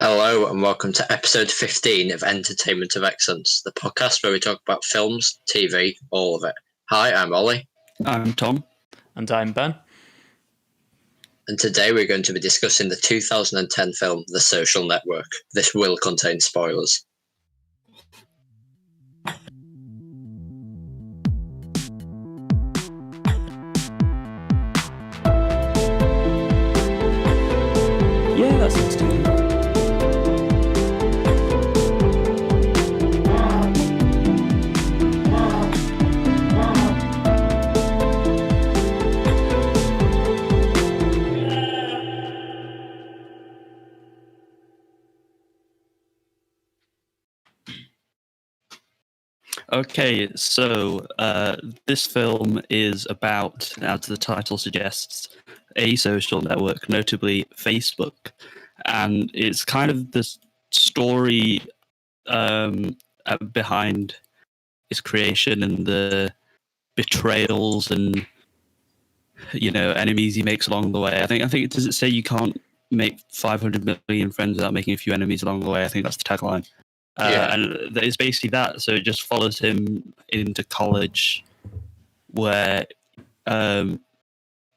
Hello and welcome to episode 15 of Entertainment of Excellence, the podcast where we talk about films, TV, all of it. Hi, I'm Ollie. I'm Thom. And I'm Ben. And today we're going to be discussing the 2010 film, The Social Network. This will contain spoilers. Yeah, that sounds good. Okay, so this film is about, as the title suggests, a social network, notably Facebook. And it's kind of the story behind its creation and the betrayals and, enemies he makes along the way. I think does it say you can't make 500 million friends without making a few enemies along the way? I think that's the tagline. And it's basically that. So it just follows him into college, where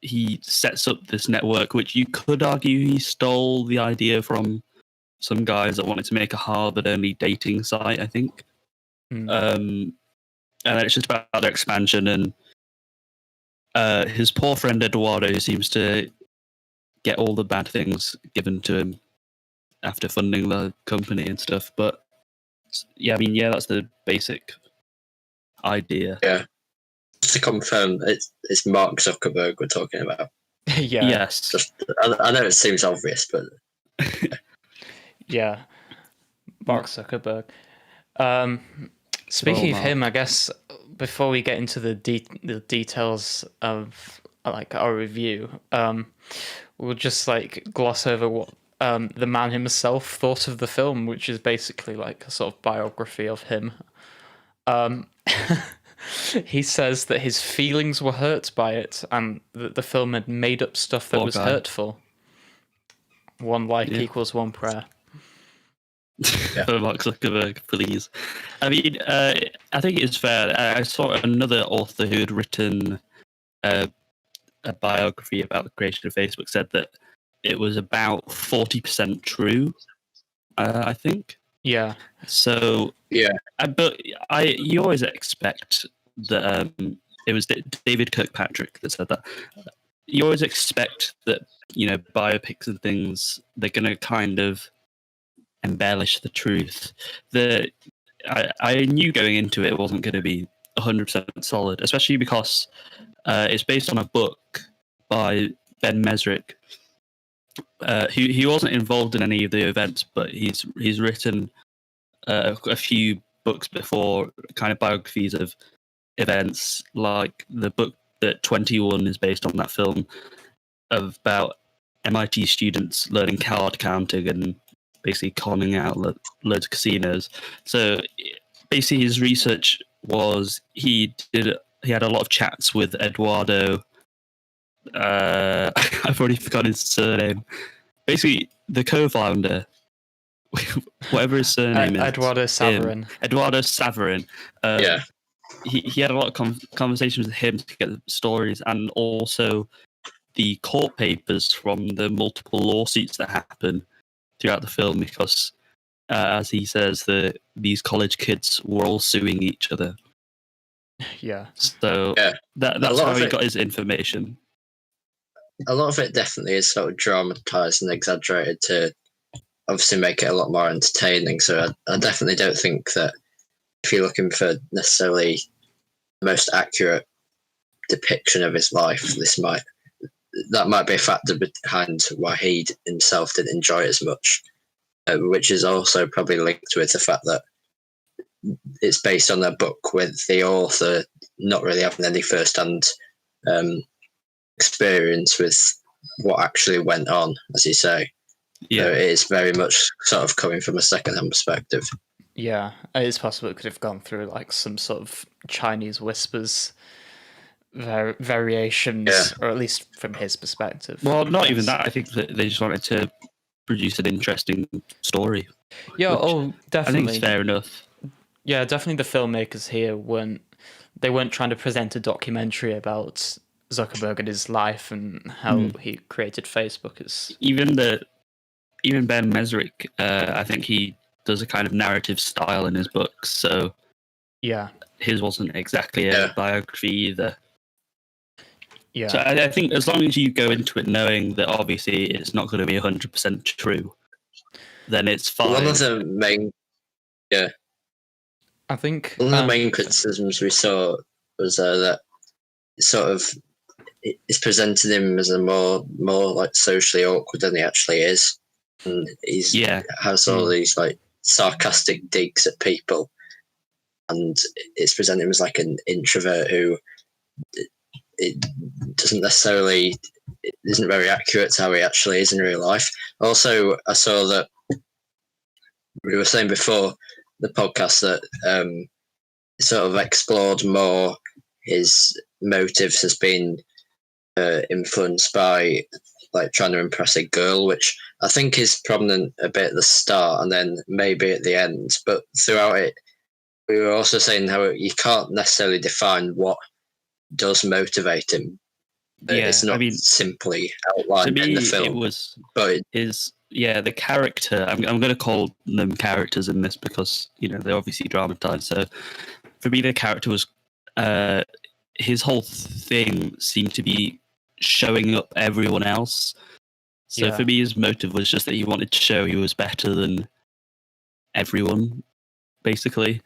he sets up this network, which you could argue he stole the idea from some guys that wanted to make a Harvard-only dating site, I think. And it's just about their expansion, and his poor friend Eduardo, who seems to get all the bad things given to him after funding the company and stuff. But that's the basic idea. Yeah. Just to confirm, it's Mark Zuckerberg we're talking about. Yeah. Yes. I know it seems obvious, but... Yeah. Mark Zuckerberg. Speaking of him, I guess, before we get into the details of our review, we'll just gloss over what the man himself thought of the film, which is basically a sort of biography of him. He says that his feelings were hurt by it, and that the film had made up stuff that was hurtful. One like equals one prayer. For Mark Zuckerberg, please. I mean, I think it's fair. I saw another author who had written a biography about the creation of Facebook said that it was about 40% true, I think. Yeah. So but you always expect that it was David Kirkpatrick that said that. You always expect that biopics and things, they're going to kind of embellish the truth. I knew going into it wasn't going to be 100% solid, especially because it's based on a book by Ben Mesrick. He wasn't involved in any of the events, but he's written a few books before, kind of biographies of events, like the book that 21 is based on, that film about MIT students learning card counting and basically conning out loads of casinos. So basically his research was he had a lot of chats with Eduardo. I've already forgotten his surname. Basically, the co-founder, whatever his surname is. Eduardo Saverin. Eduardo Saverin. He had a lot of conversations with him to get the stories, and also the court papers from the multiple lawsuits that happen throughout the film, because, as he says, these college kids were all suing each other. Yeah. So that's how he got his information. A lot of it definitely is sort of dramatized and exaggerated to obviously make it a lot more entertaining. So I definitely don't think that if you're looking for necessarily the most accurate depiction of his life, that might be a factor behind why he himself didn't enjoy it as much, which is also probably linked with the fact that it's based on a book with the author not really having any first-hand experience with what actually went on, as you say. Yeah, so it is very much sort of coming from a second-hand perspective. Yeah, it is possible it could have gone through some sort of Chinese whispers variations, or at least from his perspective. Well, not even that. I think that they just wanted to produce an interesting story. Yeah, which oh, I think definitely. it's fair enough. Yeah, definitely the filmmakers here weren't trying to present a documentary about Zuckerberg and his life and how he created Facebook. Even Ben Mesrick, I think he does a kind of narrative style in his books, so yeah, his wasn't exactly a biography either. yeah. So I think as long as you go into it knowing that obviously it's not going to be 100% true, then it's fine. One of the main, I think one of the main criticisms we saw was that sort of it's presented him as a more like socially awkward than he actually is, and has all these like sarcastic digs at people, and it's presented him as like an introvert who it doesn't necessarily isn't very accurate to how he actually is in real life. Also, I saw that we were saying before the podcast that sort of explored more his motives has been influenced by like trying to impress a girl, which I think is prominent a bit at the start and then maybe at the end. But throughout it, we were also saying how you can't necessarily define what does motivate him. It's not simply outlined in the film. It was, but the character. I'm going to call them characters in this because they're obviously dramatized. So for me, the character was his whole thing seemed to be showing up everyone else. So for me, his motive was just that he wanted to show he was better than everyone, basically.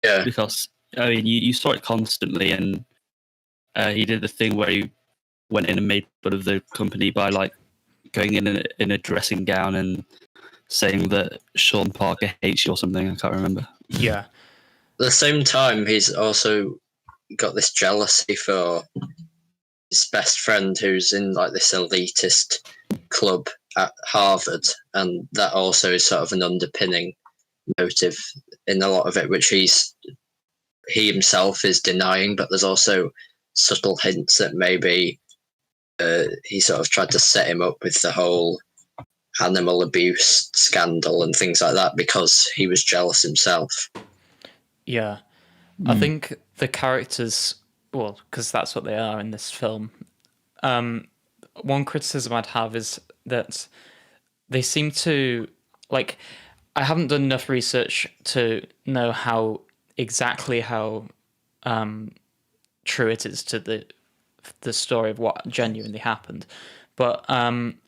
Yeah. Because you saw it constantly, and he did the thing where he went in and made fun of the company by like going in a dressing gown and saying that Sean Parker hates you or something. I can't remember. Yeah. At the same time, he's also got this jealousy for his best friend who's in like this elitist club at Harvard, and that also is sort of an underpinning motive in a lot of it, which he himself is denying, but there's also subtle hints that maybe he sort of tried to set him up with the whole animal abuse scandal and things like that because he was jealous himself. Yeah. I think the characters, well, because that's what they are in this film. One criticism I'd have is that they seem to, like, I haven't done enough research to know how true it is to the story of what genuinely happened. But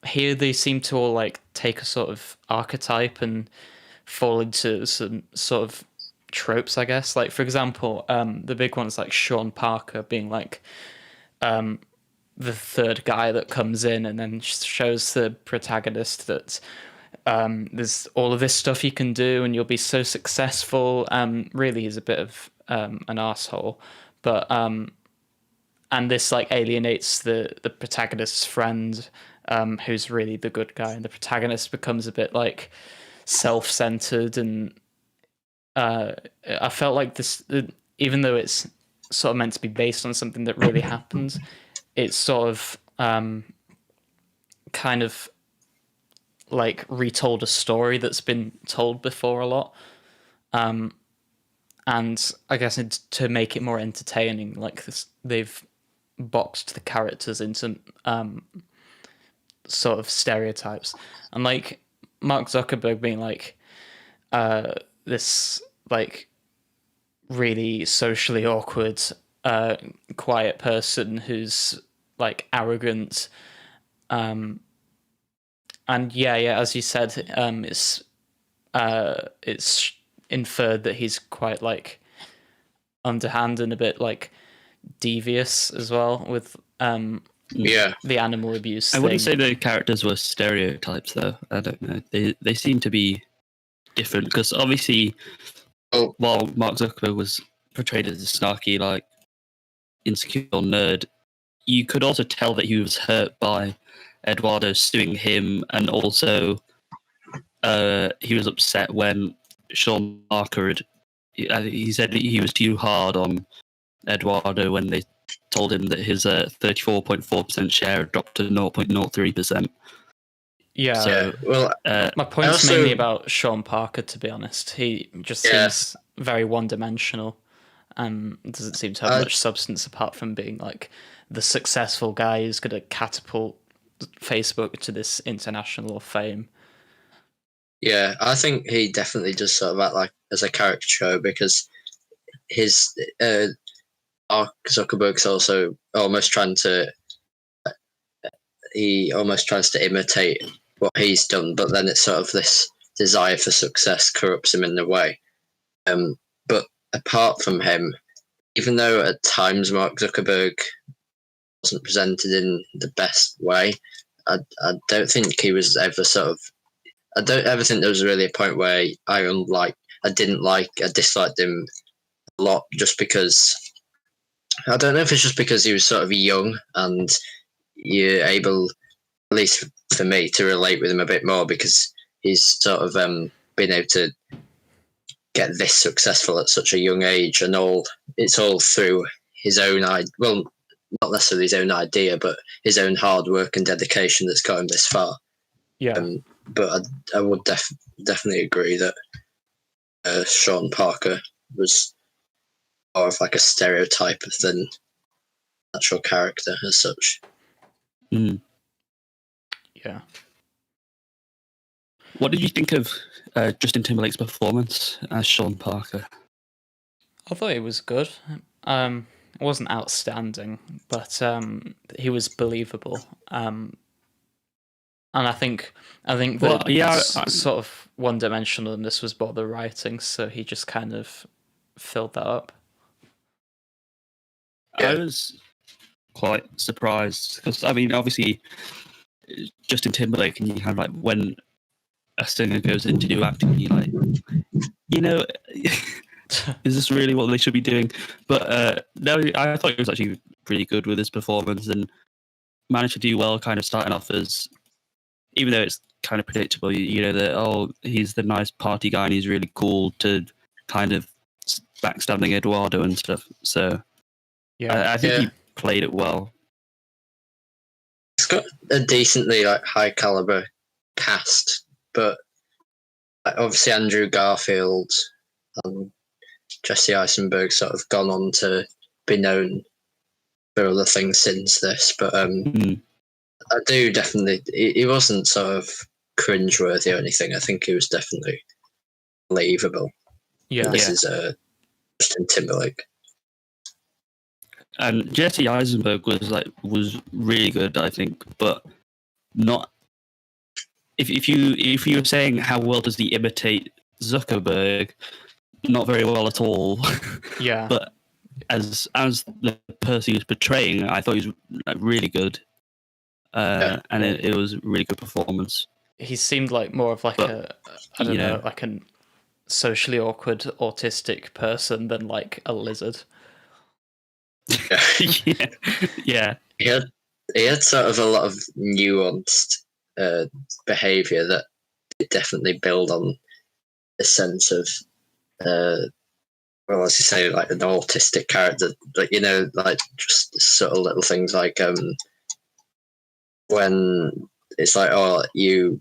here they seem to all like take a sort of archetype and fall into some sort of tropes, I guess. Like, for example, the big ones like Sean Parker being like the third guy that comes in and then shows the protagonist that there's all of this stuff you can do and you'll be so successful. Really he's a bit of an asshole, but and this like alienates the protagonist's friend, who's really the good guy, and the protagonist becomes a bit like self-centered. And I felt like this, even though it's sort of meant to be based on something that really happened, it's sort of kind of like retold a story that's been told before a lot. And I guess to make it more entertaining, like this, they've boxed the characters into sort of stereotypes. And like Mark Zuckerberg being like this like really socially awkward, quiet person who's like arrogant. And as you said, it's inferred that he's quite like underhand and a bit like devious as well with the animal abuse thing. I wouldn't say the characters were stereotypes though. I don't know. They seem to be different because obviously while Mark Zuckerberg was portrayed as a snarky, like insecure nerd, you could also tell that he was hurt by Eduardo suing him, and also he was upset when Sean Parker he said he was too hard on Eduardo when they told him that his 34.4% share had dropped to 0.03%. Yeah. So, Well, My point's also- mainly about Sean Parker, to be honest. He just seems very one-dimensional and doesn't seem to have much substance apart from being like the successful guy who's going to catapult Facebook to this international fame. Yeah, I think he definitely does sort of act like as a caricature because his Mark Zuckerberg's also almost trying to he almost tries to imitate what he's done, but then it's sort of this desire for success corrupts him in a way. But apart from him, even though at times Mark Zuckerberg wasn't presented in the best way, I don't think he was ever sort of. I don't ever think there was really a point where I disliked him a lot just because. I don't know if it's just because he was sort of young and you're able, at least for me, to relate with him a bit more because he's sort of been able to get this successful at such a young age, and it's all through his own well, not necessarily his own idea, but his own hard work and dedication that's got him this far. Yeah. But I would definitely agree that Sean Parker was more of like a stereotype than an actual character as such. mm. Yeah. What did you think of Justin Timberlake's performance as Sean Parker? I thought it was good. It wasn't outstanding, but he was believable. And I think sort of one-dimensional, and this was more the writing, so he just kind of filled that up. I was quite surprised because I mean, obviously, Justin Timberlake, and you have like when a singer goes into acting, you like, is this really what they should be doing? But no, I thought he was actually pretty good with his performance and managed to do well, kind of starting off as, even though it's kind of predictable, that he's the nice party guy and he's really cool, to kind of backstabbing Eduardo and stuff. So Yeah, I think he played it well. It's got a decently high caliber cast, but obviously Andrew Garfield and Jesse Eisenberg sort of gone on to be known for other things since this. But I do definitely. He wasn't sort of cringeworthy or anything. I think he was definitely believable. Yeah, this is Justin Timberlake. And Jesse Eisenberg was really good, I think, but not. If you were saying how well does he imitate Zuckerberg, not very well at all. Yeah. But as the person he was portraying, I thought he was really good, and it was a really good performance. He seemed like more of like a socially awkward autistic person than like a lizard. Yeah. He had sort of a lot of nuanced behaviour that definitely build on a sense of, well, as you say, like an autistic character. Like, like just subtle little things like when it's like, oh, you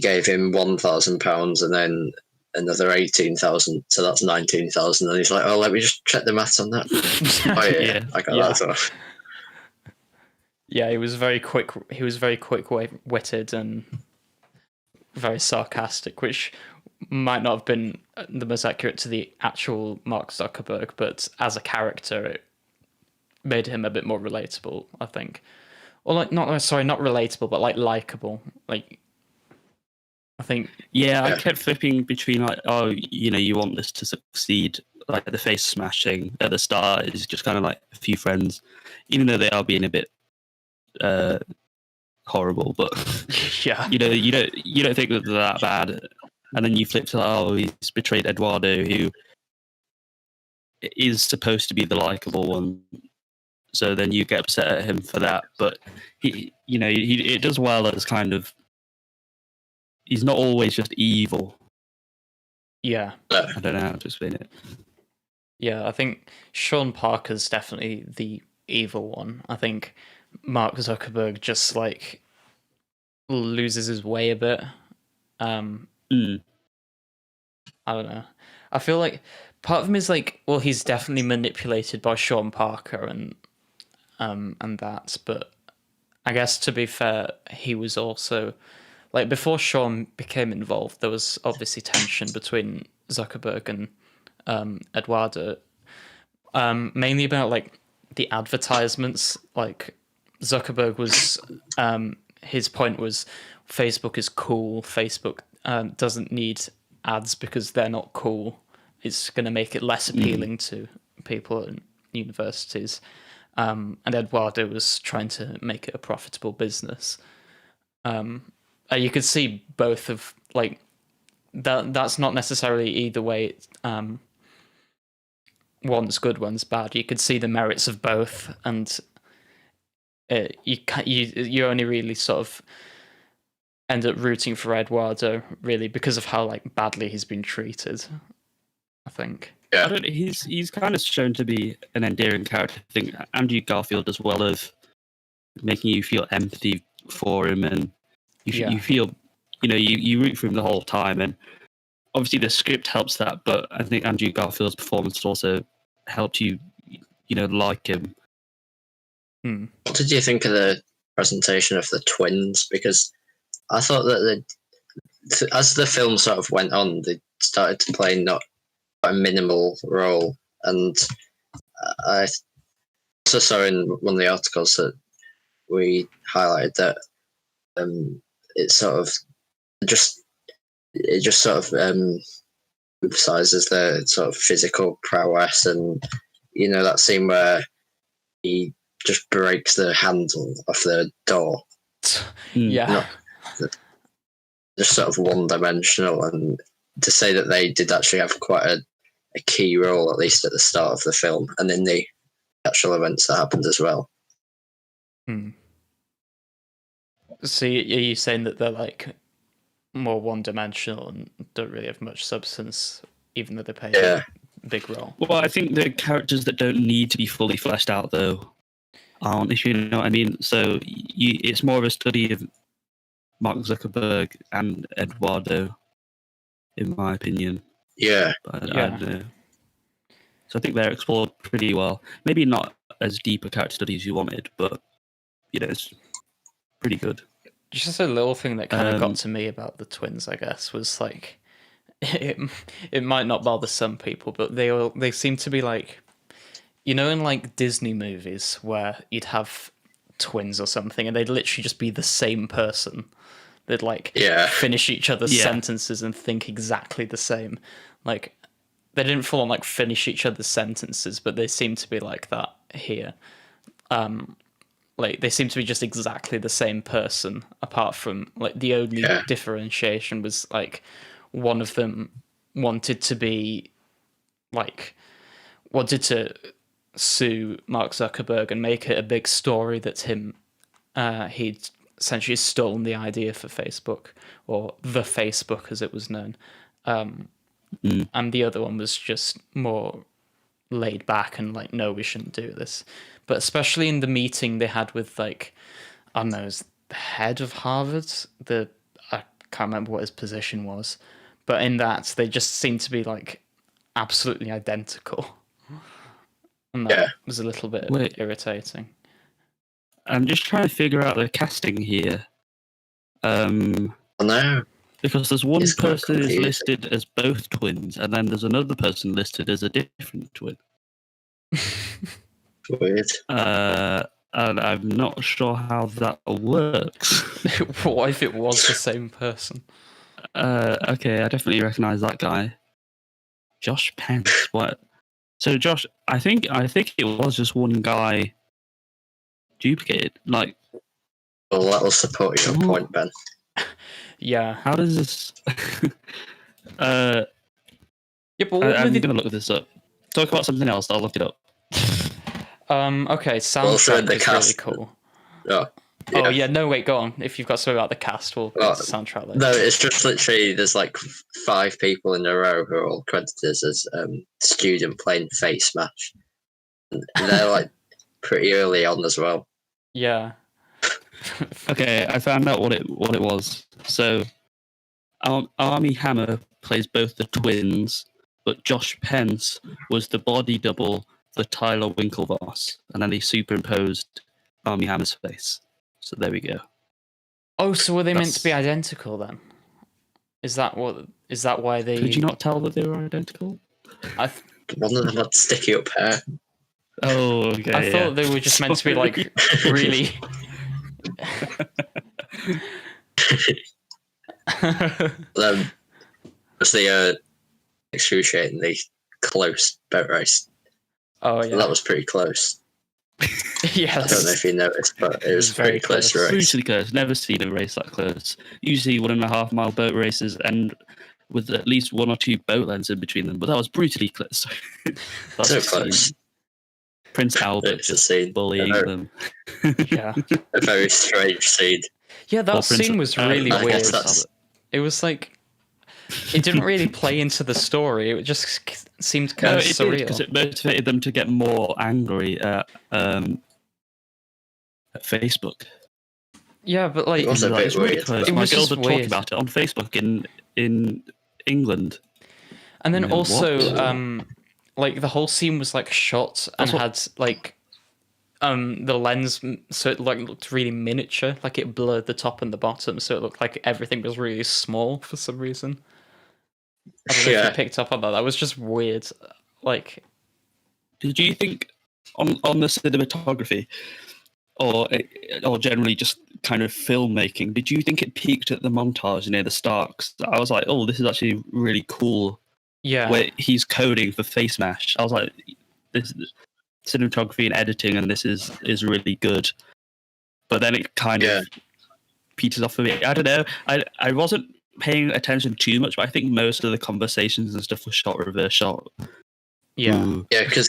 gave him £1,000 and then another 18,000, so that's 19,000, and he's like, oh, let me just check the maths on that. Oh yeah, I got that as well. Yeah, he was very quick. He was very quick-witted and very sarcastic, which might not have been the most accurate to the actual Mark Zuckerberg, but as a character, it made him a bit more relatable, I think. Or like, not relatable, but like likable. Like, I think. Yeah, I kept flipping between like, oh, you want this to succeed. Like the face smashing at the start is just kind of like a few friends, even though they are being a bit horrible. But yeah, you don't think that they're that bad, and then you flip to he's betrayed Eduardo, who is supposed to be the likable one. So then you get upset at him for that, but he it does well as kind of. He's not always just evil. Yeah. I don't know how to explain it. Yeah, I think Sean Parker's definitely the evil one. I think Mark Zuckerberg just like loses his way a bit. I don't know. I feel like part of him is like, well, he's definitely manipulated by Sean Parker and that, but I guess to be fair, he was also like before Sean became involved, there was obviously tension between Zuckerberg and Eduardo, mainly about like the advertisements. Like Zuckerberg was, his point was, Facebook is cool. Facebook doesn't need ads because they're not cool. It's going to make it less appealing to people in universities. And Eduardo was trying to make it a profitable business. You could see both of like that. That's not necessarily either way. One's good, one's bad. You could see the merits of both, and you only really sort of end up rooting for Eduardo really because of how like badly he's been treated, I think. Yeah. He's kind of shown to be an endearing character. I think Andrew Garfield as well, of making you feel empathy for him, and you feel, you root for him the whole time. And obviously the script helps that, but I think Andrew Garfield's performance also helped you, like him. What did you think of the presentation of the twins? Because I thought that as the film sort of went on, they started to play not a minimal role, and I also saw in one of the articles that we highlighted that it just sort of emphasizes their sort of physical prowess, and that scene where he just breaks the handle off the door. Yeah. Just sort of one-dimensional, and to say that they did actually have quite a key role, at least at the start of the film, and in the actual events that happened as well. So are you saying that they're like more one-dimensional and don't really have much substance, even though they play a big role? Well, I think the characters that don't need to be fully fleshed out, though, aren't, if you know what I mean. So it's more of a study of Mark Zuckerberg and Eduardo, in my opinion. Yeah. I don't know. So I think they're explored pretty well. Maybe not as deep a character study as you wanted, but it's pretty good. Just a little thing that kind of got to me about the twins, I guess, was like it might not bother some people, but they seem to be like, in like Disney movies where you'd have twins or something, and they'd literally just be the same person. They'd like finish each other's sentences and think exactly the same. Like they didn't full on like finish each other's sentences, but they seem to be like that here. Like they seem to be just exactly the same person, apart from like the only differentiation was like one of them wanted to sue Mark Zuckerberg and make it a big story that he'd essentially stolen the idea for Facebook, or the Facebook as it was known. And the other one was just more laid back and like, no, we shouldn't do this. But especially in the meeting they had with like, I don't know, it was the head of Harvard. I can't remember what his position was, but in that they just seemed to be like absolutely identical. And that was a little bit irritating. I'm just trying to figure out the casting here. No. Because there's one person is listed as both twins, and then there's another person listed as a different twin. Weird. And I'm not sure how that works. What if it was the same person? Okay, I definitely recognise that guy. Josh Pence. What? So Josh, I think it was just one guy duplicated. Like, well, that will support your point, Ben. Yeah. How does this? But I'm gonna look this up. Talk about something else. I'll look it up. Okay, soundtrack is really cool. Yeah. Oh yeah, no wait, go on. If you've got something about the cast, we'll get to the soundtrack later. No, it's just literally there's like 5 people in a row who are all credited as student playing Face Match. And they're like pretty early on as well. Yeah. Okay, I found out what it was. So, Armie Hammer plays both the twins, but Josh Pence was the body double for Tyler Winklevoss, and then they superimposed Armie Hammer's face. So there we go. Oh, so were they meant to be identical then? Is that why they? Could you not tell that they were identical? One of them had sticky up hair. Oh, okay. I thought they were just meant to be like really. Was the excruciatingly close boat race. Oh yeah, that was pretty close. Yeah, I don't know if you noticed, but it was very pretty close close. race. Brutally close. Never seen a race that close. Usually 1.5 mile boat races end with at least 1 or 2 boat lengths in between them, but that was brutally close. That's So a scene. close. Prince Albert It's a just scene. bullying them. Yeah, A very strange scene. yeah. That Well, Prince- scene was really I weird. guess that's- It was like it didn't really play into the story. It just seemed No, kind of it surreal. because it motivated them to get more angry at Facebook. Yeah, but like It was a Like, bit it's really weird. close. It My was girls just were talking weird. about it on Facebook in England. And then Yeah, also, what? like the whole scene was like shot and That's what- had like, the lens, so it like looked really miniature. Like it blurred the top and the bottom, so it looked like everything was really small for some reason. I don't know if Yeah. you picked up on that. That was just weird. Like, Did you think on the cinematography, or generally just kind of filmmaking, did you think it peaked at the montage near the start? 'Cause I was like, oh, this is actually really cool. yeah, Where he's coding for face mesh. I was like, this cinematography and editing, and this is really good. But then it kind Yeah. of peters off for me. I don't know. I wasn't paying attention too much, but I think most of the conversations and stuff was shot reverse shot. yeah, Ooh. Yeah, because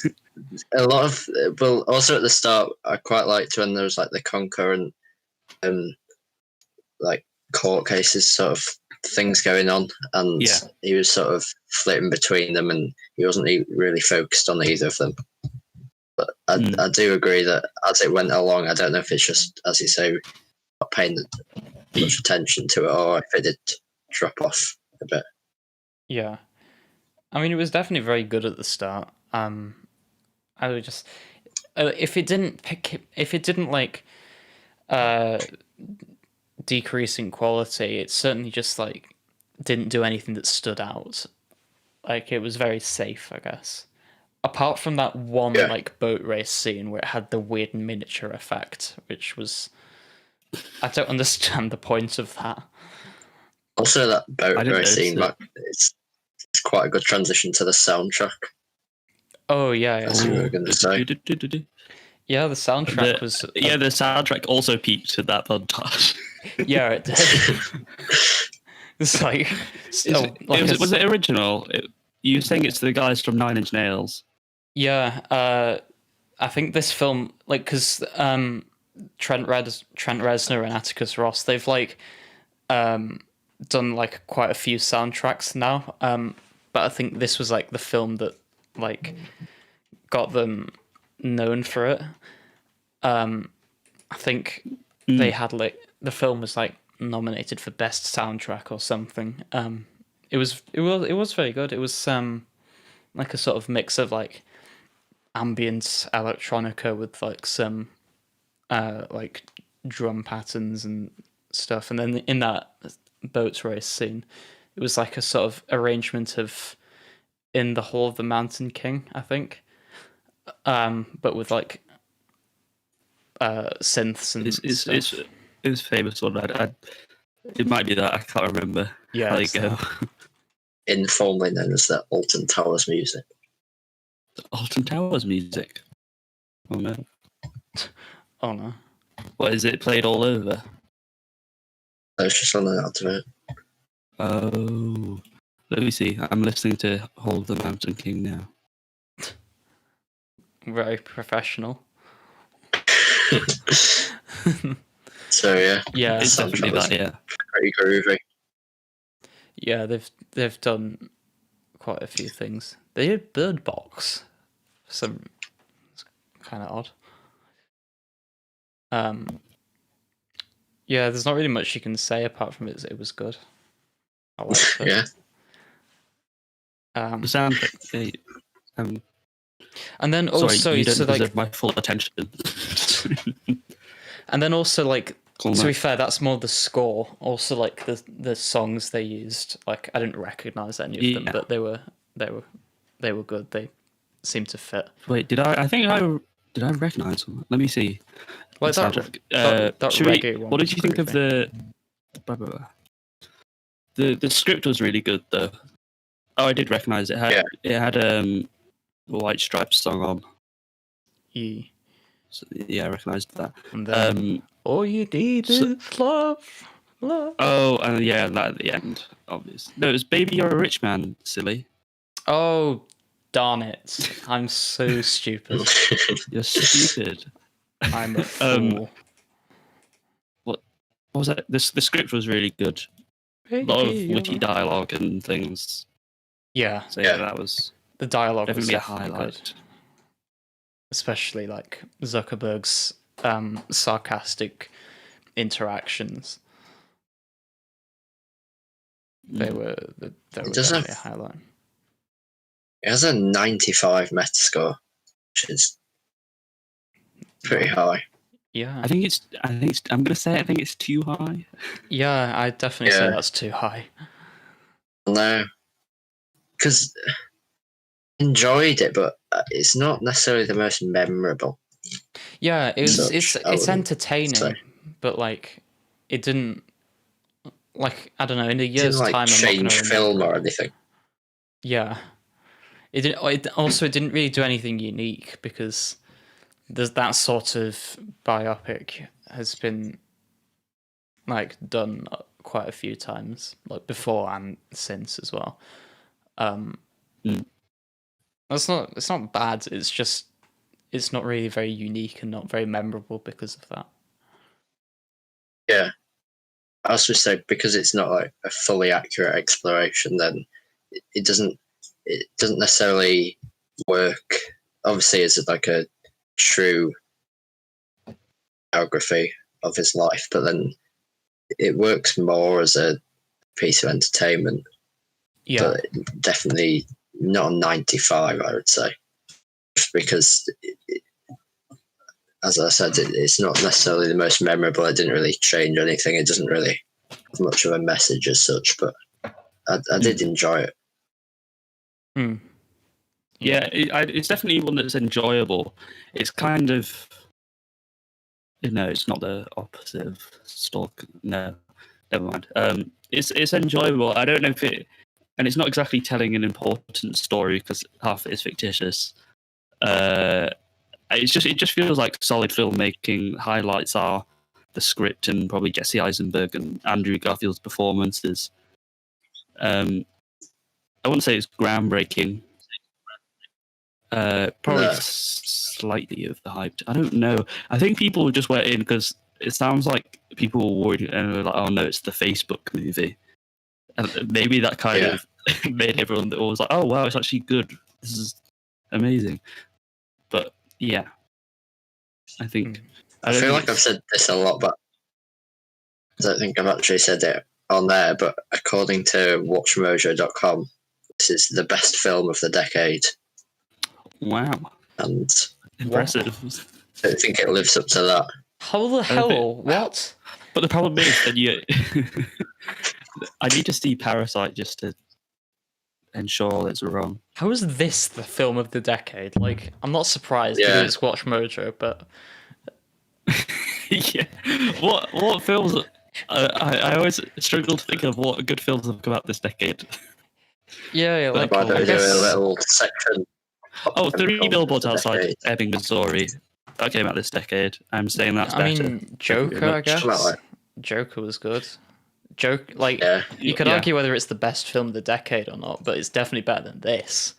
a lot of well, also at the start, I quite liked when there was like the concurrent, like court cases sort of things going on, and Yeah. he was sort of flitting between them, and he wasn't really focused on either of them. But I do agree that as it went along, I don't know if it's just, as you say, not paying much attention to it, or if it did drop off a bit. yeah. I mean, it was definitely very good at the start. I would just if it didn't like decrease in quality, it certainly just like didn't do anything that stood out. Like it was very safe, I guess. Apart from that one Yeah. like boat race scene where it had the weird miniature effect, which was I don't understand the point of that. Also, that I boat didn't race notice scene, it. it's quite a good transition to the soundtrack. Oh yeah, That's what we were going to say. yeah. The soundtrack was the soundtrack also peaked at that montage. yeah, it did. It's like Was it original? You were saying it's the guys from Nine Inch Nails. yeah. I think this film, like, because Trent Reznor and Atticus Ross, they've like done like quite a few soundtracks now. But I think this was like the film that like got them known for it. I think they had like the film was like nominated for best soundtrack or something. It was very good. It was like a sort of mix of like ambient electronica with like some like drum patterns and stuff, and then in that boat race scene, it was like a sort of arrangement of In the Hall of the Mountain King, I think, but with like synths and stuff. It's famous one. It might be that, I can't remember. Yeah, How they it's go. that. Informally known as the Alton Towers music. Alton Towers music. Oh no. Oh no. What is it played all over? I was just on the advert. Oh. Let me see. I'm listening to Hall of the Mountain King now. Very professional. So yeah, Yeah, It's definitely that, yeah. pretty groovy. yeah. They've done quite a few things. They did Bird Box. Some it's kind of odd. Yeah, there's not really much you can say apart from it was good. I liked it. Yeah. The soundtrack. And then Sorry, also, you don't so deserve like, my full attention. and then also like, Cool, to no. be fair, that's more the score. Also, like the songs they used, like I didn't recognize any of them, Yeah. but they were good. They seemed to fit. Wait, did I recognize them? Let me see. Like The that, soundtrack. that Should we- reggae one. What did was you think of groovy. blah, blah, blah. The script was really good though. Oh, I did recognize it. It had the White Stripes song on. Yeah. So, yeah, I recognised that. And then all you need is love. Oh, and yeah, that at the end, obviously. No, it was Baby You're a Rich Man, silly. Oh, darn it! I'm so stupid. You're stupid. I'm a fool. What was that? The script was really good. A lot of witty dialogue and things. Yeah. So yeah, that was the dialogue definitely a was definitely highlight. good. Especially like Zuckerberg's sarcastic interactions. They were definitely a highlight. It has a 95 Metascore, which is pretty high. Yeah. I think it's. I'm gonna say. I think it's too high. Yeah, I'd definitely say that's too high. No, because enjoyed it, but it's not necessarily the most memorable. Yeah, it's entertaining, but like it didn't, like, I don't know, in a year's didn't, time change I'm not gonna film remember or it. anything. Yeah. It didn't really do anything unique, because there's that sort of biopic has been like done quite a few times, like before and since as well. It's not bad, it's just it's not really very unique and not very memorable because of that. Yeah. I also say because it's not like a fully accurate exploration, then it doesn't necessarily work. Obviously, it's like a true biography of his life, but then it works more as a piece of entertainment. Yeah. But definitely not a 95, I would say, just because as I said, it's not necessarily the most memorable. It didn't really change anything. It doesn't really have much of a message as such, but I did enjoy it. Yeah, it's definitely one that's enjoyable. It's kind of, it's not the opposite of stalk. No, never mind. It's enjoyable. I don't know if and it's not exactly telling an important story because half of it is fictitious. It just feels like solid filmmaking. Highlights are the script and probably Jesse Eisenberg and Andrew Garfield's performances. I wouldn't say it's groundbreaking. Probably slightly of the hype. I don't know. I think people just went in because it sounds like people were worried and were like, "Oh no, it's the Facebook movie," and maybe that kind of made everyone that was like, "Oh wow, it's actually good. This is amazing." But yeah, I think I feel like I've said this a lot, but I don't think I've actually said it on there. But according to WatchMojo.com, this is the best film of the decade. Wow. And impressive. I don't think it lives up to that. How the hell? What? But the problem is that I need to see Parasite just to ensure it's wrong. How is this the film of the decade? Like, I'm not surprised because it's Watch Mojo, but yeah. What films? I always struggle to think of what good films have come out this decade. Yeah, like I guess a little section. Oh, 3 Billboards Outside Ebbing, Missouri. That came out this decade. I'm saying that's better. I mean, Joker, I guess. Joker was good. You could argue whether it's the best film of the decade or not, but it's definitely better than this.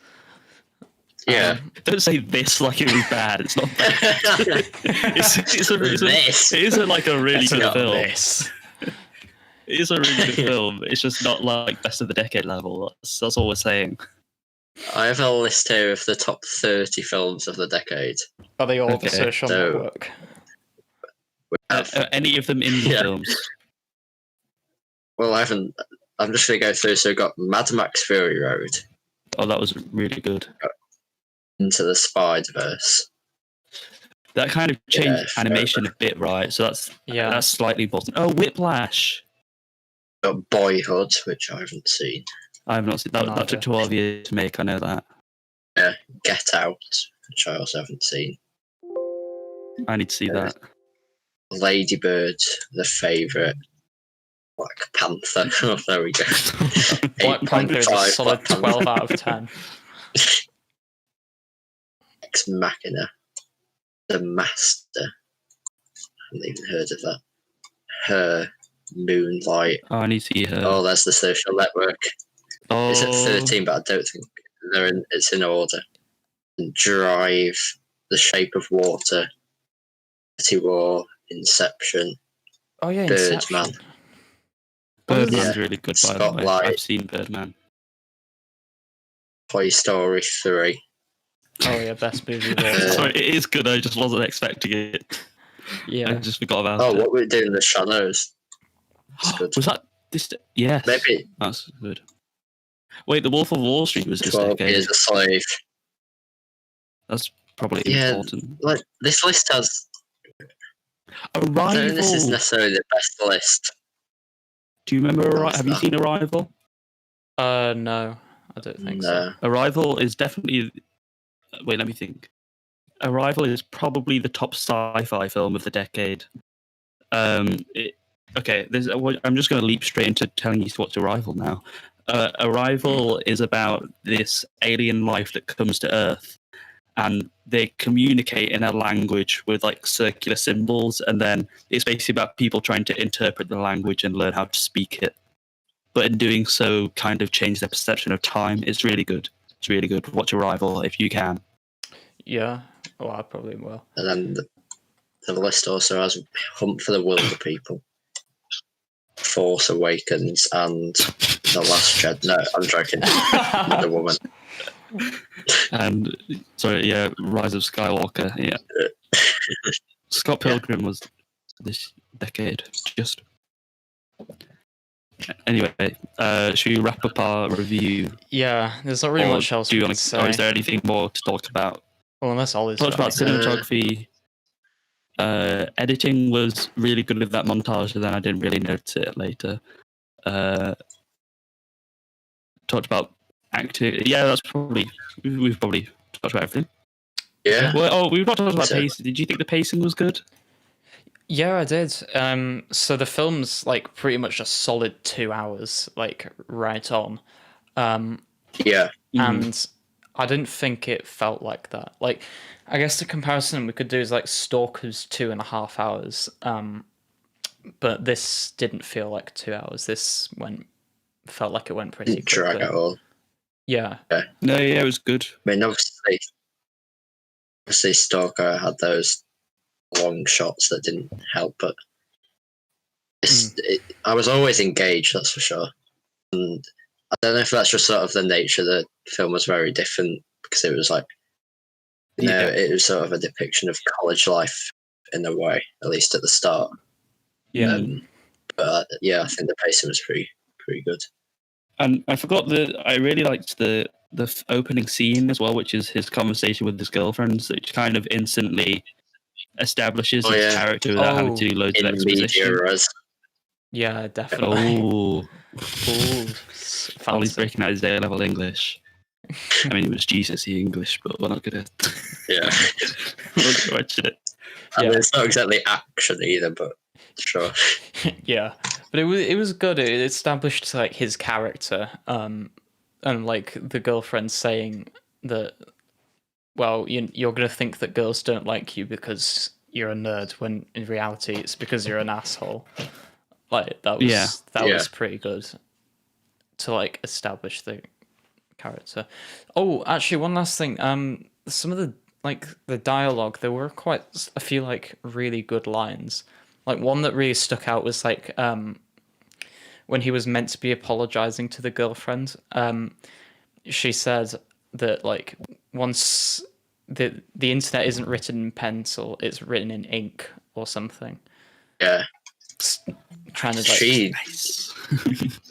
Yeah. Don't say this like it was bad. It's not bad. It is like a really good film. This. It is a really good film. It's just not like best of the decade level. That's all we're saying. I have a list here of the top 30 films of the decade. Are they all The Social Network? Any of them in the Yeah. films? Well, I haven't. I'm just going to go through. So we've got Mad Max Fury Road, Oh, that was really good. Into the Spider-Verse. That kind of changed Yeah, animation a bit, right? So that's slightly important. Oh, Whiplash. Got Boyhood, which I haven't seen. I have not seen that. No That took idea. 12 years to make. I know that. Get Out, which I also haven't seen. I need to see that. Lady Bird, The Favourite. Black Panther. Oh, there we go. Black Panther is a 8.5 solid Black 12 Panther. out of 10. Ex Machina. The Master. I haven't even heard of that. Her. Moonlight. Oh, I need to see her. Oh, there's The Social Network. Oh, It's at 13, but I don't think it's in order. And Drive, The Shape of Water, City War, Inception, Oh yeah, Birdman. Inception. Birdman's Yeah. really good, by the way. Spotlight. I've seen Birdman. Toy Story 3. Oh yeah, best movie of all time. Sorry, it is good. I just wasn't expecting it. I Yeah. just forgot about Oh, it. What We Do in the Shadows. It's good. Was that this? Yes. Maybe That's good. Wait, The Wolf of Wall Street was this 12 decade. Years a Slave. That's probably Yeah, important. Like, this list has. I don't know if this is Arrival. necessarily the best list. Do you remember? What's Have you that? seen Arrival? No, I don't think so. No. Arrival is definitely. Wait, let me think. Arrival is probably the top sci-fi film of the decade. Okay, I'm just going to leap straight into telling you what's Arrival now. Arrival is about this alien life that comes to Earth, and they communicate in a language with like circular symbols, and then it's basically about people trying to interpret the language and learn how to speak it. But in doing so, kind of change their perception of time. It's really good. It's really good. Watch Arrival if you can. Yeah, well, I probably will. And then the list also has Hunt for the Wilder People, Force Awakens, and The Last Jedi. No, I'm joking. The Woman. And Rise of Skywalker. Yeah, Scott Pilgrim was this decade. Just anyway, should we wrap up our review? Yeah, there's not really Or much else do you we want can to, say. or is there anything more to talk about? Well, unless Ollie's Talked about got anything. cinematography. Editing was really good with that montage, and then I didn't really notice it later. Talked about acting. Yeah, that's probably we've probably talked about everything. Yeah. Well, we've not talked about So- pacing. Did you think the pacing was good? Yeah, I did. So the film's like pretty much a solid 2 hours, like right on. Yeah. And I didn't think it felt like that. Like, I guess the comparison we could do is like Stalker's 2.5 hours. But this didn't feel like 2 hours. This felt like it went pretty Didn't drag quickly. at all. Yeah. No, yeah, it was good. I mean, obviously Stalker had those long shots that didn't help, but I was always engaged, that's for sure. And I don't know if that's just sort of the nature of the film was very different, because it was like, it was sort of a depiction of college life in a way, at least at the start. Yeah. But I think the pacing was pretty good. And I forgot that I really liked the opening scene as well, which is his conversation with his girlfriend, which kind of instantly establishes his character without having to do loads of In exposition. media res. Yeah, definitely. Oh, Ooh, Ollie's fancy. breaking out his A-level English. I mean, it was GCSE English, but we're not gonna. Yeah. We're not gonna mention it. I mean, Yeah. it's not exactly action either, but sure. Yeah, but it was good. It established like his character, and like the girlfriend saying that, well, you're gonna think that girls don't like you because you're a nerd, when in reality it's because you're an asshole. Like that was pretty good to like establish the character. Oh, actually, one last thing. Some of the dialogue, there were quite a few like really good lines. Like one that really stuck out was like when he was meant to be apologizing to the girlfriend. She said that like once the internet isn't written in pencil, it's written in ink or something. Yeah, trying to like. she Nice.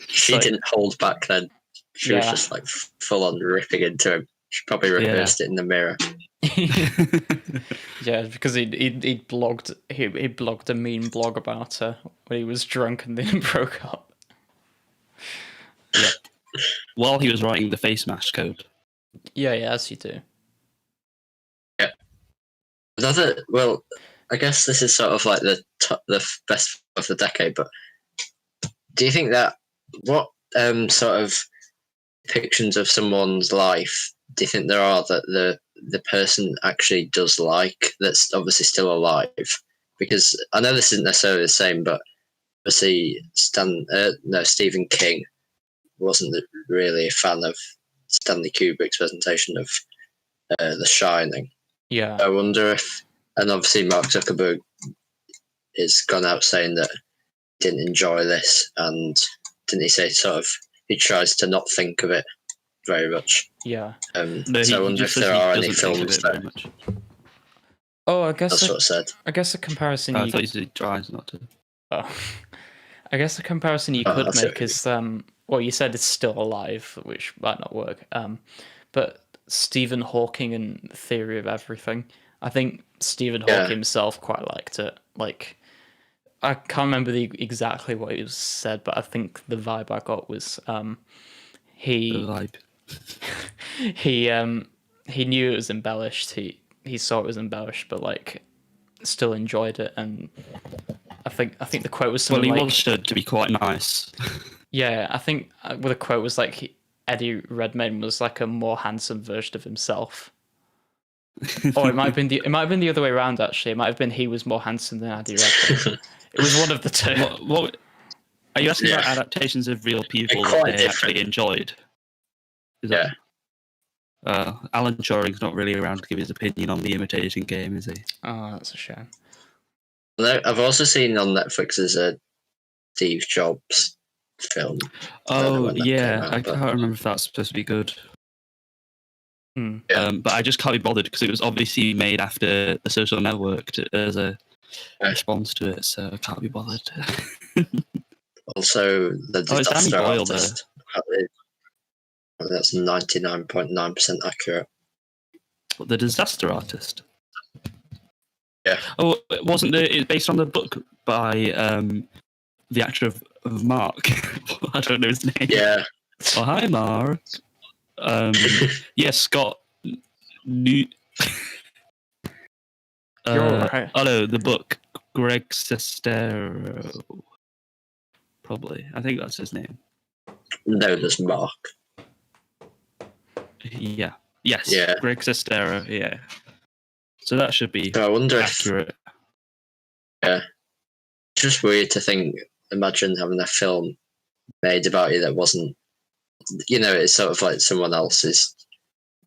she didn't hold back then. She was Yeah. just like full on ripping into him. She probably rehearsed it in the mirror. Yeah, because he blogged a mean blog about her when he was drunk and then broke up. Yep. While he was writing the face mask code. Yeah, as you do. Well, I guess this is sort of like the best of the decade. But do you think that what sort of depictions of someone's life do you think there are that the person actually does like that's obviously still alive? Because I know this isn't necessarily the same, but obviously Stephen King wasn't really a fan of Stanley Kubrick's presentation of The Shining. Yeah. I wonder if, and obviously Mark Zuckerberg has gone out saying that he didn't enjoy this, and didn't he say sort of he tries to not think of it very much. Yeah. No, so I wonder if there are any films that. Much. Oh, I guess. That's what I said. I guess a comparison. I thought you tried not to. Oh. I guess a comparison you could make is well, you said it's still alive, which might not work. But Stephen Hawking and Theory of Everything. I think Stephen Hawking himself quite liked it. Like, I can't remember exactly what he said, but I think the vibe I got was he knew it was embellished. He saw it was embellished, but like still enjoyed it. And I think the quote was something he wants to be quite nice. Yeah, I think the quote was like Eddie Redmayne was like a more handsome version of himself. Or it might have been the other way around. Actually, it might have been he was more handsome than Eddie Redmayne. It was one of the two. What are you asking about adaptations of real people that they actually enjoyed? Alan Turing's not really around to give his opinion on The Imitation Game, is he? Oh, that's a shame. I've also seen on Netflix there's a Steve Jobs film. Oh yeah, I can't remember if that's supposed to be good. But I just can't be bothered because it was obviously made after The Social Network as a response to it, so I can't be bothered. Also, the disaster Boyle, artist. That's 99.9% accurate. The Disaster Artist. Yeah. Oh, wasn't it's based on the book by the actor of Mark? I don't know his name. Yeah. Oh, hi, Mark. Yes, Scott. You're right. Oh no, the book. Greg Sestero. Probably. I think that's his name. No, there's Mark. Yeah. Yes. Yeah. Greg Sestero. Yeah. So that should be So I wonder accurate. It's just weird to think. Imagine having a film made about you that wasn't. It's sort of like someone else's,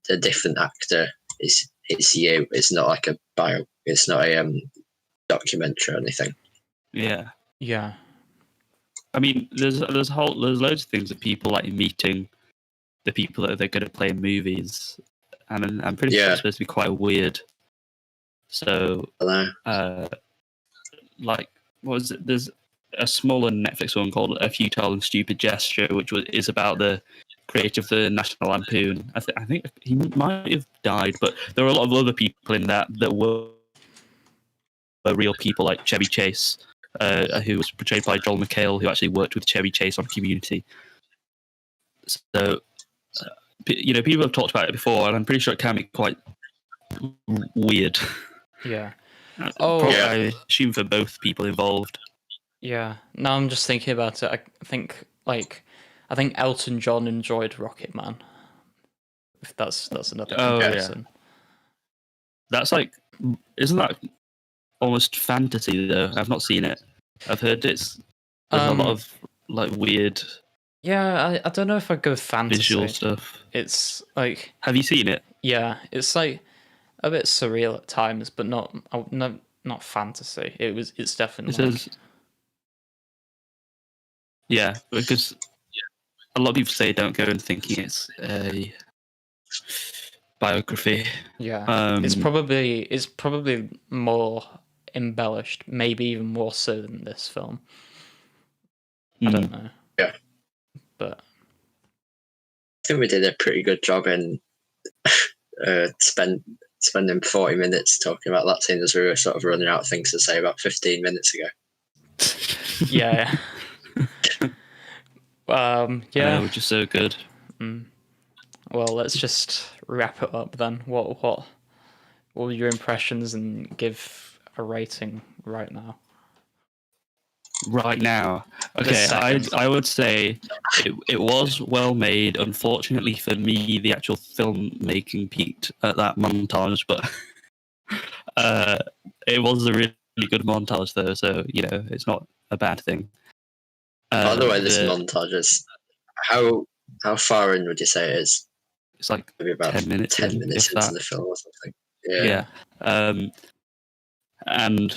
a different actor. It's you. It's not like a bio. It's not a documentary or anything. Yeah. Yeah. I mean, there's loads of things that people like meeting the people that they're going to play in movies, and I'm pretty sure it's supposed to be quite weird. So, like, what was it? There's a smaller Netflix one called A Futile and Stupid Gesture, which is about the creator of the National Lampoon. I think he might have died, but there were a lot of other people in that were real people, like Chevy Chase, who was portrayed by Joel McHale, who actually worked with Chevy Chase on Community. So, people have talked about it before, and I'm pretty sure it can be quite weird. Yeah. I assume for both people involved. Yeah. Now I'm just thinking about it. I think Elton John enjoyed Rocket Man. If that's another comparison. Yeah. That's like, isn't that almost fantasy though? I've not seen it. I've heard there's a lot of like weird. Yeah, I don't know if I'd go fantasy. Visual stuff. It's like. Have you seen it? Yeah, it's like a bit surreal at times, but not fantasy. It's definitely. Yeah, because a lot of people say don't go in thinking it's a biography. Yeah, it's probably more embellished, maybe even more so than this film. I don't know. Yeah. But I think we did a pretty good job in spending 40 minutes talking about that scene as we were sort of running out of things to say about 15 minutes ago. yeah. Yeah. Which is so good. Well, let's just wrap it up then. What were your impressions, and give a rating right now? Right now, okay, I would say it was well made. Unfortunately for me, the actual filmmaking peaked at that montage, but it was a really good montage though, so it's not a bad thing. By the way, this montage is how far in would you say it is? It's like maybe about 10 minutes, 10 minutes into the film or something. Yeah. And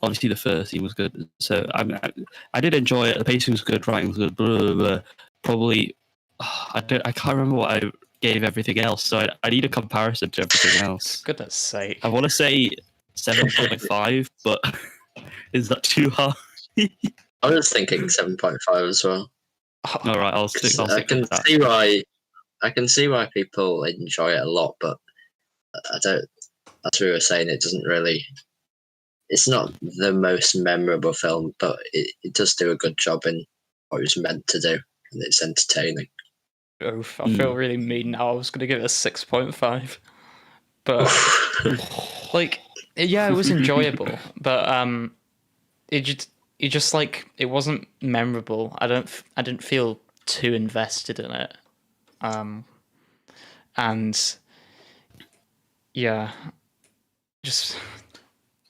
obviously the first scene was good, so I did enjoy it. The pacing was good, writing was good. Blah, blah, blah. Probably, I can't remember what I gave everything else, so I need a comparison to everything else. Goodness sake! I want to say 7.5, but is that too high? I was thinking 7.5 as well. All right, I'll stick with that. I can see why people enjoy it a lot, but I don't. As we were saying, it doesn't really. It's not the most memorable film, but it does do a good job in what it was meant to do, and it's entertaining. Oof, I feel really mean now. I was going to give it a 6.5, but yeah, it was enjoyable, but it just like it wasn't memorable. I didn't feel too invested in it, and yeah, just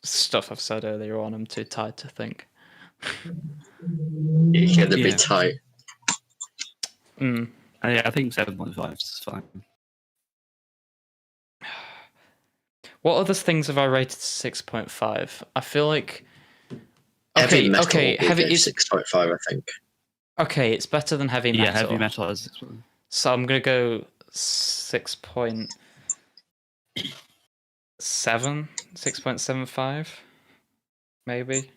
stuff I've said earlier on. I'm too tired to think. You're gonna be tight. I think 7.5 is fine. What other things have I rated 6.5? I feel like Heavy Metal. Okay, Heavy is 6.5, I think. Okay, it's better than Heavy Metal. Yeah, Heavy Metal is 6.5. So I'm gonna go 6.7, 6.75, maybe.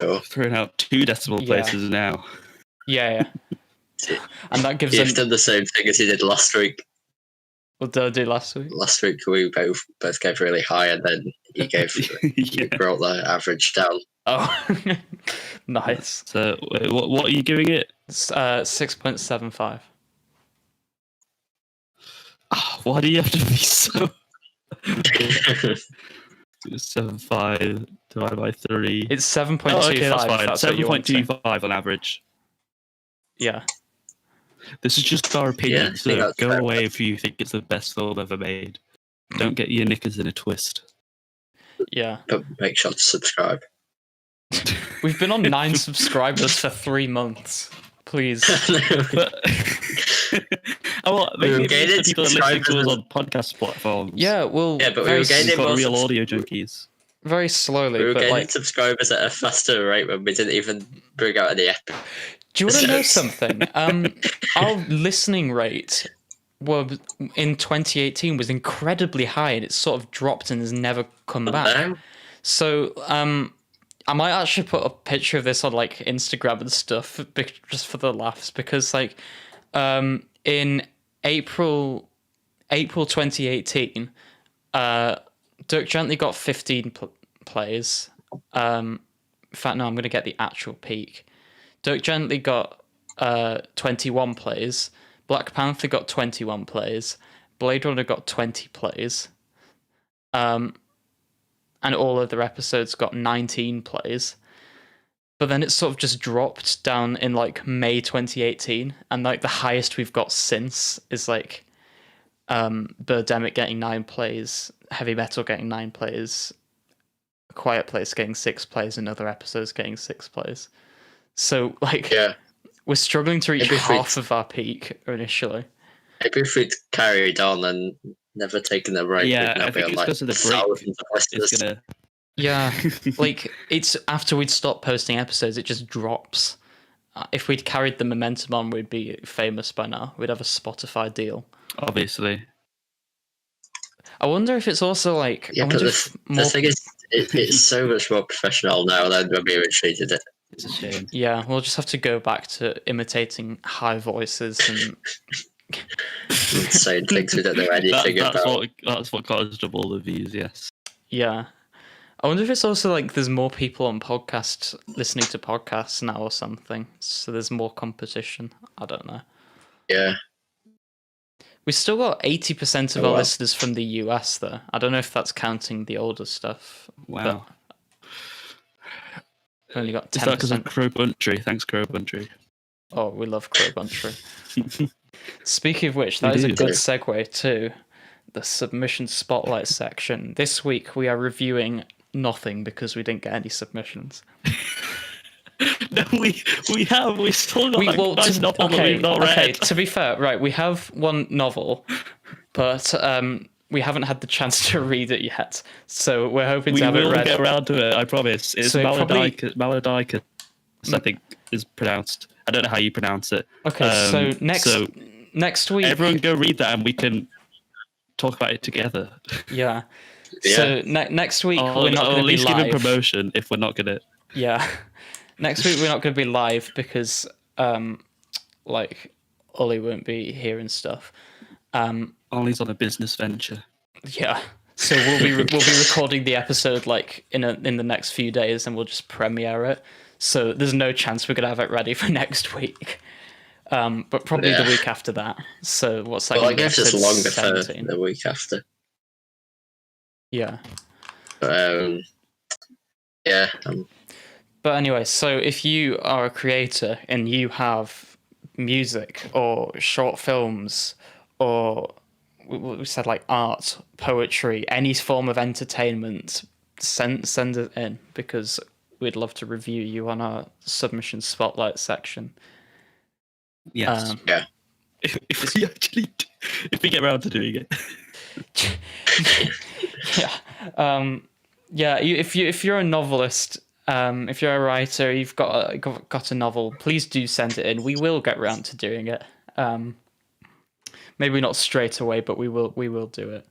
Throwing out 2 decimal places now. Yeah. And that gives You've done the same thing as you did last week. What did I do last week? Last week we both gave really high, and then you brought the average down. Oh, nice. So what are you giving it? 6.75. Why do you have to be so? 7.5 divided by 3. It's 7.25. Oh, okay, that's fine. 7.25 on average. Yeah. This is just our opinion, so go away if you think it's the best film ever made. Don't get your knickers in a twist. Yeah. But make sure to subscribe. We've been on 9 subscribers for 3 months. Please. Maybe people are listening to us on podcast platforms. Yeah, well, but we were gaining more real audio junkies. Very slowly, we were but gaining subscribers at a faster rate when we didn't even bring out any episodes. Do you want to know something? Our listening rate in 2018 was incredibly high, and it's sort of dropped and has never come back. So I might actually put a picture of this on like Instagram and stuff, just for the laughs, because like in April 2018, Dirk Gently got 15 plays. In fact, no, I'm going to get the actual peak. Dirk Gently got 21 plays. Black Panther got 21 plays. Blade Runner got 20 plays. And all other episodes got 19 plays. But then it sort of just dropped down in like May 2018, and like the highest we've got since is like Birdemic getting 9 plays, Heavy Metal getting 9 plays, A Quiet Place getting 6 plays, and other episodes getting 6 plays. So like we're struggling to reach half of our peak initially. Maybe if we'd carried on and never taken a break, we'd now be on like because of the break. It's gonna... Yeah, like it's after we'd stopped posting episodes, it just drops. If we'd carried the momentum on, we'd be famous by now. We'd have a Spotify deal. Obviously. I wonder if it's also like. Yeah, I but wonder the if more. thing is, it's so much more professional now than when we originally did it. It's a shame. Yeah, we'll just have to go back to imitating high voices and. Saying things we don't know anything about. That's what got us double the views. Yes. Yeah. I wonder if it's also like there's more people on podcasts listening to podcasts now or something. So there's more competition. I don't know. Yeah. We still got 80% of our wow. listeners from the US though. I don't know if that's counting the older stuff. Wow. We've only got 10%. Is that because of Crow Country? Thanks, Crow Country. Oh, we love Crow Country. Speaking of which, that is a do. good segue to the submission spotlight section. This week we are reviewing nothing because we didn't get any submissions. No, we still got a nice novel that we've not read. Okay, to be fair, right, we have one novel, but we haven't had the chance to read it yet. So we're hoping to have it read. We will get around to it, I promise. It's So Maladicus, I think is pronounced. I don't know how you pronounce it. Okay, so next week... Everyone go read that and we can talk about it together. Yeah. So next week we're not going to be live. At least give him promotion if we're not going to... Yeah. Next week we're not going to be live because like Ollie won't be here and stuff. Ollie's on a business venture. Yeah. So we'll be recording the episode like in the next few days and we'll just premiere it. So there's no chance we're going to have it ready for next week. But probably the week after that. So what's that? Well, I guess it's longer 17? for the week after. Yeah. Yeah. But anyway, so if you are a creator and you have music or short films or we said like art, poetry, any form of entertainment, send it in because we'd love to review you on our submission spotlight section. Yes. Yeah. If we get around to doing it. Yeah. Yeah. If you're a novelist, if you're a writer, you've got a novel, please do send it in. We will get around to doing it. Maybe not straight away, but we will do it.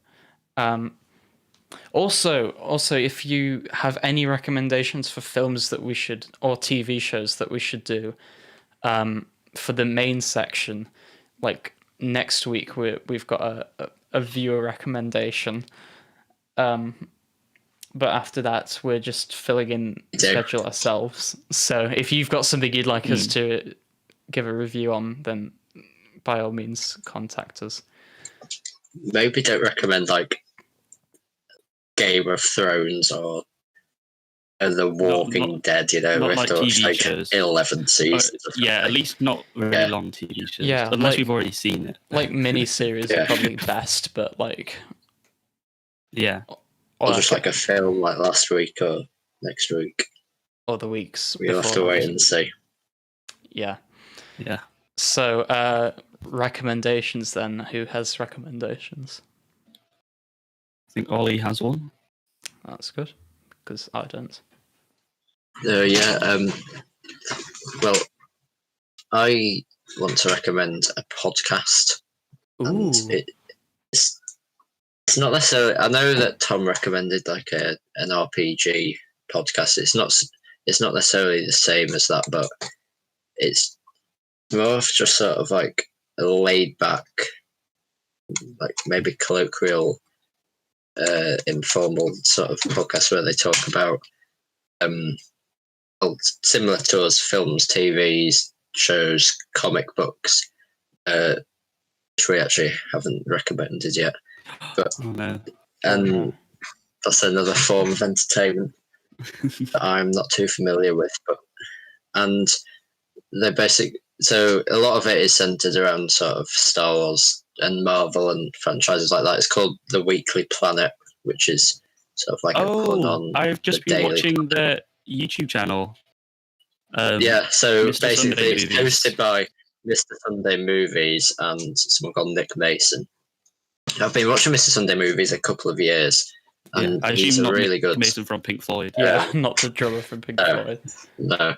Also, if you have any recommendations for films that we should or TV shows that we should do, for the main section, like next week we've got a viewer recommendation. But after that, we're just filling in the schedule ourselves. So if you've got something you'd like us to give a review on, then by all means, contact us. Maybe don't recommend like Game of Thrones or The Walking Dead, you know, not if like there was TV like shows. 11 seasons. Yeah, at least not very long TV shows. Yeah, unless we've already seen it. Like mini-series are probably best, but like... Yeah. Or just like a film like last week or next week. Or the weeks We'll have to wait and see. Yeah. Yeah. So, recommendations then. Who has recommendations? I think Ollie has one. That's good, because I don't. Well, I want to recommend a podcast. Ooh. And it's not necessarily. I know that Thom recommended like an RPG podcast. It's not necessarily the same as that, but it's more of just sort of like a laid back, like maybe colloquial, informal sort of podcast where they talk about similar to us, films, TVs, shows, comic books, which we actually haven't recommended yet. But and that's another form of entertainment that I'm not too familiar with. And they're so a lot of it is centered around sort of Star Wars and Marvel and franchises like that. It's called The Weekly Planet, which is sort of like a pun on. I've just been watching the YouTube channel. So Mr. basically it's Sunday Movies. hosted by Mr. Sunday Movies and someone called Nick Mason. I've been watching Mr. Sunday Movies a couple of years, and he's a really good... Mason from Pink Floyd. Yeah, not the drummer from Pink Floyd. No.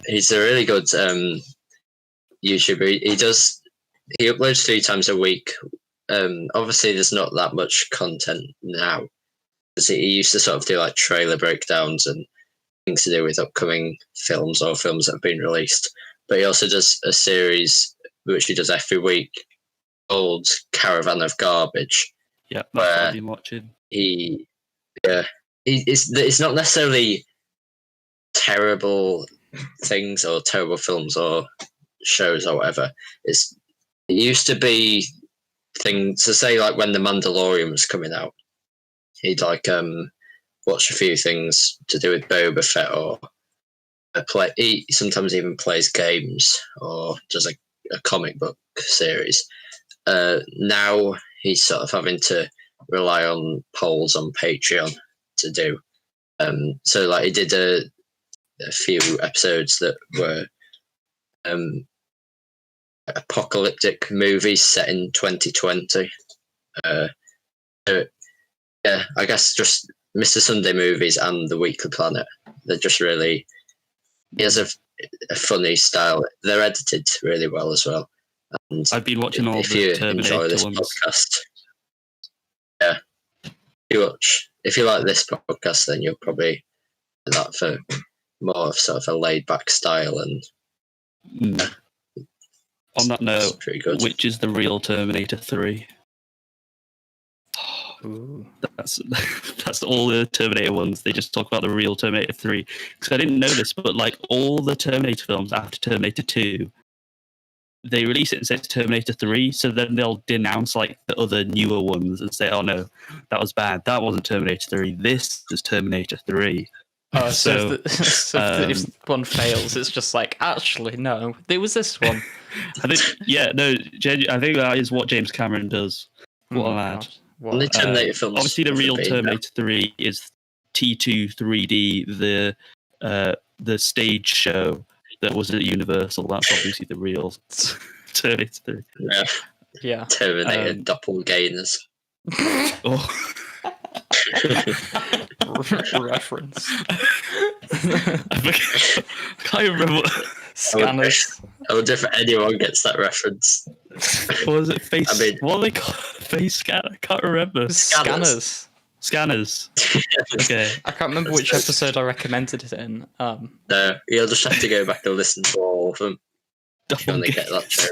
He's a really good YouTuber. He uploads 3 times a week Obviously, there's not that much content now. Because he used to sort of do like trailer breakdowns and things to do with upcoming films or films that have been released. But he also does a series which he does every week called Caravan of Garbage. Yeah, that's what I've been watching. It's not necessarily terrible things or terrible films or shows or whatever. It used to be things to say, like when The Mandalorian was coming out, he'd like watch a few things to do with Boba Fett, or he sometimes even plays games or does a comic book series. Now he's sort of having to rely on polls on Patreon to do. So like he did a few episodes that were apocalyptic movies set in 2020. Yeah, I guess just Mr. Sunday Movies and The Weekly Planet. They're just really, he has a funny style. They're edited really well as well. And I've been watching all if the you Terminator enjoy this ones. podcast, if you like this podcast, then you'll probably do that for more of sort of a laid back style. And on that note, pretty good. which is the real Terminator 3? Ooh. That's all the Terminator ones. They just talk about the real Terminator 3. Because I didn't know this, but like all the Terminator films after Terminator 2, they release it and say it's Terminator 3. So then they'll denounce like the other newer ones and say, "Oh no, that was bad. That wasn't Terminator 3. This is Terminator 3." Oh, so if one fails, it's just like, actually, no, there was this one. I think that is what James Cameron does. What a lad. Only Terminator films. Obviously, the real Terminator 3 is T2 3D, the stage show that was at Universal. That's obviously the real Terminator 3. Yeah. Terminator doppelgangers. Oh. Reference. I can't remember. Scanners. I wonder if anyone gets that reference. What was it? What are they called? Face scanner? I can't remember. Scanners. Okay. I can't remember which episode I recommended it in. No, you'll just have to go back and listen to all of them. If you want to get that joke.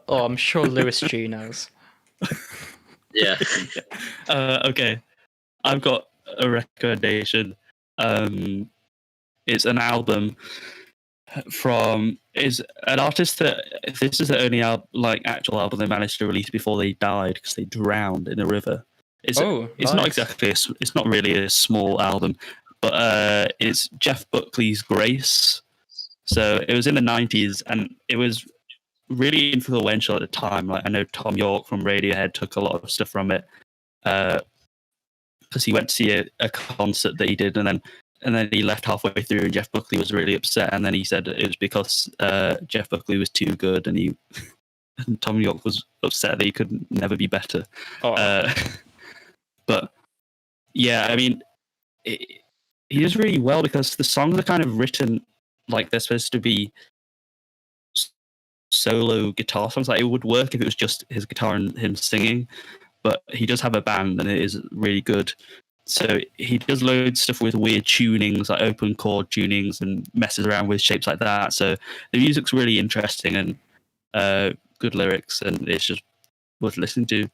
Oh, I'm sure Lewis G knows. Yeah. Okay. I've got a recommendation. It's an album is an artist that this is the only actual album they managed to release before they died because they drowned in a river. It's nice. Not exactly it's not really a small album, but it's Jeff Buckley's Grace. So it was in the 90s and it was really influential at the time. Like I know Thom Yorke from Radiohead took a lot of stuff from it because he went to see a concert that he did, and then he left halfway through, and Jeff Buckley was really upset, and then he said it was because Jeff Buckley was too good, and Thom Yorke was upset that he could never be better. But yeah, I mean, he does really well because the songs are kind of written like they're supposed to be solo guitar songs. Like it would work if it was just his guitar and him singing, but he does have a band and it is really good. So he does loads of stuff with weird tunings, like open chord tunings, and messes around with shapes like that. So the music's really interesting and good lyrics, and it's just worth listening to.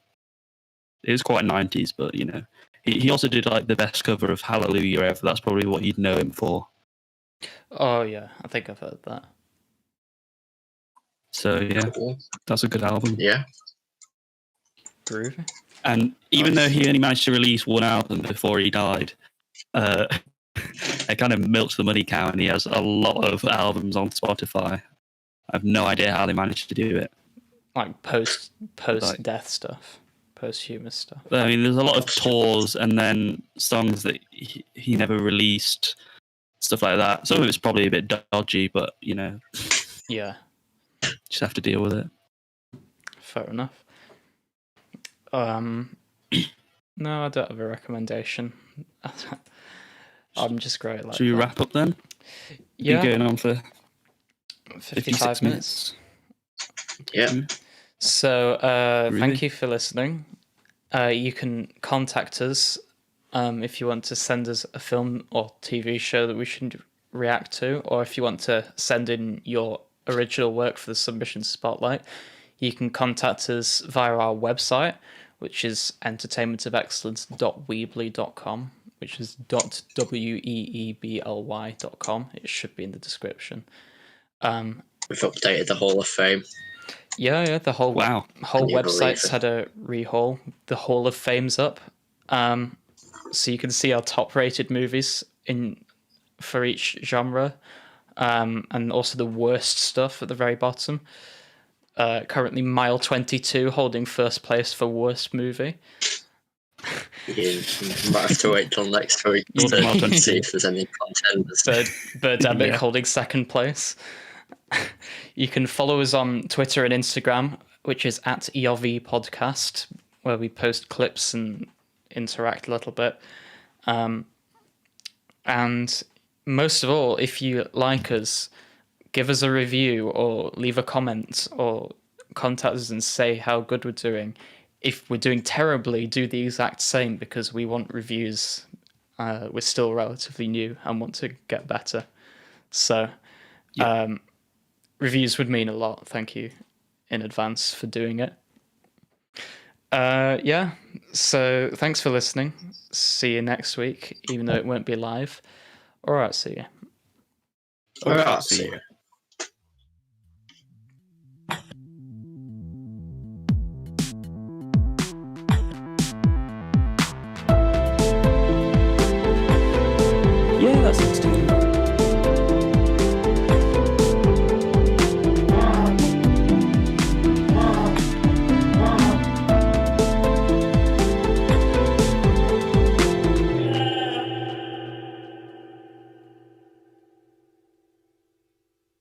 It is quite 90s, but you know, he also did like the best cover of Hallelujah ever. That's probably what you'd know him for. Oh yeah, I think I've heard that. So yeah, that's a good album. Yeah. Groovy. And even though he only managed to release one album before he died, it kind of milks the money cow, and he has a lot of albums on Spotify. I have no idea how they managed to do it. Like post death stuff, posthumous stuff. I mean, there's a lot of tours and then songs that he never released, stuff like that. Some of it's probably a bit dodgy, but you know, yeah, just have to deal with it. Fair enough. No, I don't have a recommendation. I'm just great. Like, should we wrap up then? Yeah, been going on for 55 minutes. Yeah. So Really? thank you for listening. You can contact us if you want to send us a film or TV show that we should react to, or if you want to send in your original work for the submission spotlight, you can contact us via our website, which is entertainmentofexcellence.weebly.com, which is .weebly.com. It should be in the description. We've updated the Hall of Fame. Yeah, the whole Wow. whole Can you website's believe it? had a rehaul. The Hall of Fame's up, so you can see our top-rated movies for each genre, and also the worst stuff at the very bottom. Currently, Mile 22 holding first place for worst movie. You might have to wait till next week Lord of Mile to 22. see if there's any contenders. Birdemic Yeah. holding second place. You can follow us on Twitter and Instagram, which is at EOV Podcast, where we post clips and interact a little bit. And most of all, if you like us, give us a review or leave a comment or contact us and say how good we're doing. If we're doing terribly, do the exact same, because we want reviews. We're still relatively new and want to get better. So reviews would mean a lot. Thank you in advance for doing it. Yeah, so thanks for listening. See you next week, even though it won't be live. All right, see you. All right, See see you. you.